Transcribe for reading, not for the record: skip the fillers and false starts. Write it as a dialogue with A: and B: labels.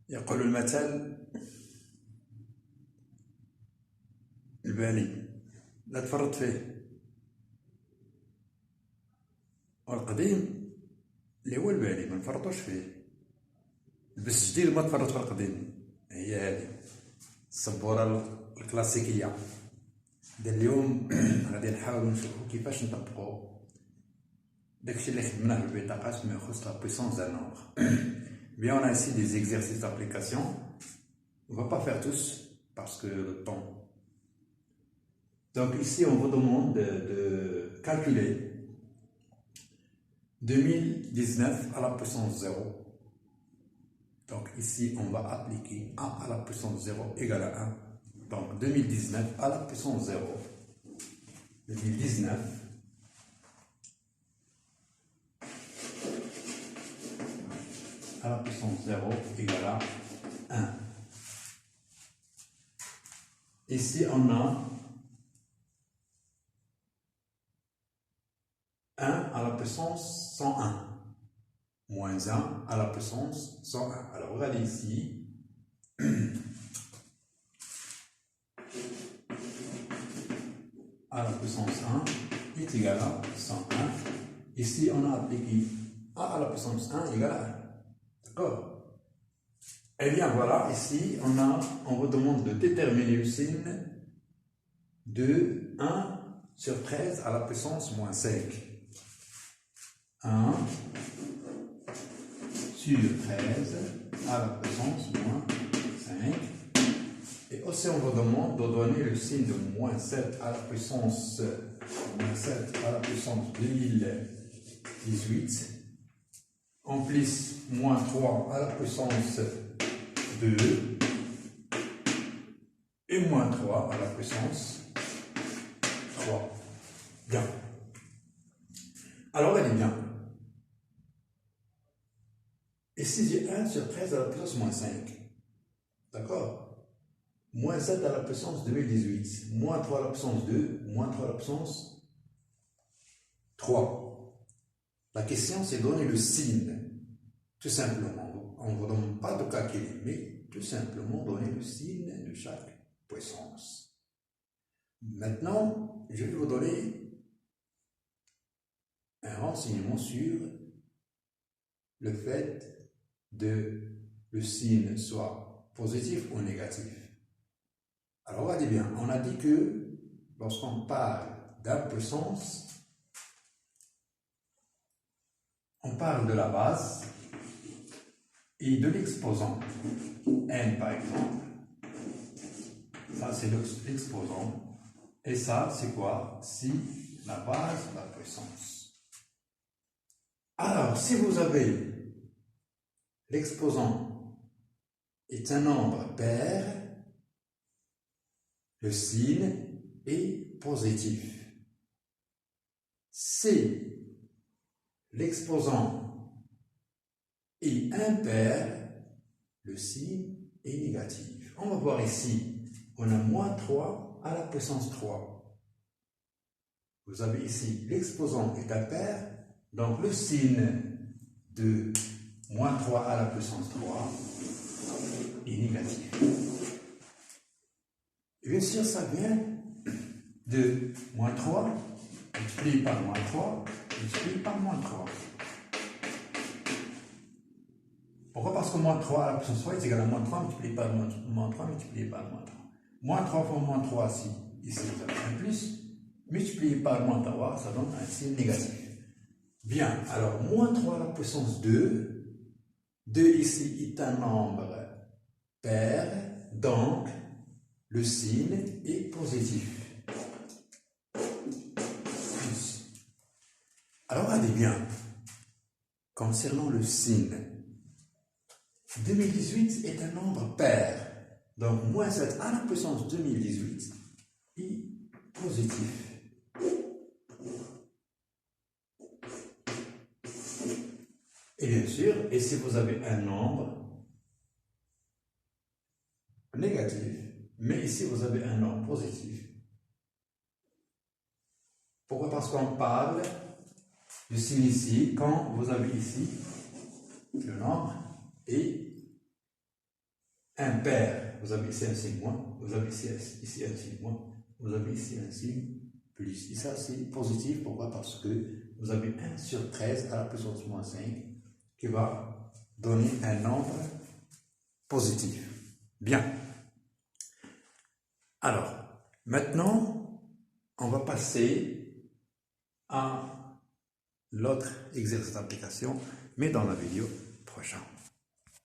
A: يقول المثل البالي لا تفرط فيه، والقديم اللي هو البالي ما نفرطوش فيه. لبس جديد ما تفرط في القديم. هي هذه السبورة الكلاسيكية ديال اليوم. غادي نحاولوا نشوفوا كيفاش نطبقوا داكشي اللي خدمناه بالبطاقات فيما يخص لا puissance d'un nombre. Bien, on a ici des exercices d'application. On ne va pas faire tous parce que le temps. Donc ici, on vous demande de calculer 2019 à la puissance 0. Donc ici, on va appliquer 1 à la puissance 0 égale à 1. Donc 2019 à la puissance 0. 2019 à la puissance 0 égale à 1. Ici, on a 1 à la puissance 101, moins 1 à la puissance 101. Alors, regardez ici. À la puissance 1 est égal à 101. Ici, on a appliqué a à la puissance 1 égale à 1. D'accord? Eh bien, voilà, ici, on vous demande de déterminer le signe de 1 sur 13 à la puissance moins 5. 1 sur 13 à la puissance moins 5. Et aussi, on vous demande de donner le signe de moins 7 à la puissance 2018. En plus, moins 3 à la puissance 2. Et moins 3 à la puissance 3. Bien. Alors, regardez bien. Ici, j'ai 1 sur 13 à la puissance moins 5. D'accord? Moins 7 à la puissance 2018. Moins 3 à la puissance 2. Moins 3 à la puissance 3. La question, c'est donner le signe. Tout simplement. On ne vous demande pas de calculer, mais tout simplement donner le signe de chaque puissance. Maintenant, je vais vous donner un renseignement sur le fait que le signe soit positif ou négatif. Alors, regardez bien, on a dit que lorsqu'on parle d'impuissance, on parle de la base et de l'exposant. N par exemple. Ça, c'est l'exposant. Et ça, c'est quoi? C'est la base de la puissance. Alors, si vous avez l'exposant est un nombre pair, le signe est positif. Si l'exposant est impair, le signe est négatif. On va voir ici, on a moins 3 à la puissance 3. Vous avez ici, l'exposant est impair, donc le signe de moins 3 à la puissance 3 est négatif. Et bien sûr, ça vient de moins 3, multiplié par moins 3, multiplié par moins 3. Pourquoi? Parce que moins 3 à la puissance 3 est égal à moins 3 multiplié par moins 3 multiplié par moins 3. Moins 3 fois moins 3, ici ça donne un plus, multiplié par moins 3, ça donne un signe négatif. Bien, alors moins 3 à la puissance 2, 2 ici est un nombre pair, donc le signe est positif. Plus. Alors regardez bien, concernant le signe, 2018 est un nombre pair, donc moins 7 à la puissance 2018 est positif. Et bien sûr, et si vous avez un nombre négatif, mais ici vous avez un nombre positif. Pourquoi? Parce qu'on parle du signe ici, quand vous avez ici le nombre est impair, vous avez ici un signe moins, vous avez ici un signe moins, vous avez ici un signe plus. Et ça, c'est positif. Pourquoi? Parce que vous avez 1 sur 13 à la puissance moins 5 qui va donner un nombre positif. Bien. Alors, maintenant, on va passer à l'autre exercice d'application, mais dans la vidéo prochaine.